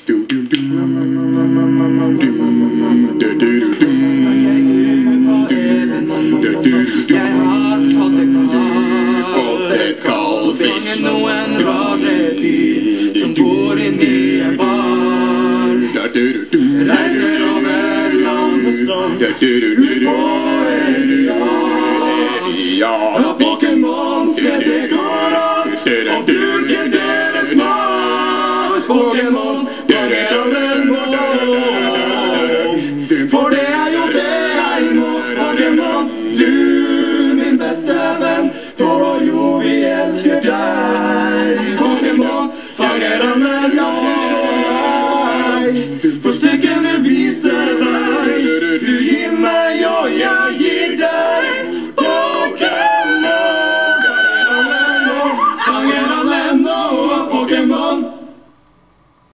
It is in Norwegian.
Fått et kalvfisk. Noen rare dyr som bor inni en bar. Reiser over land og strand på Elian. Pokémons, det går an å bruke deres mat. Pokémon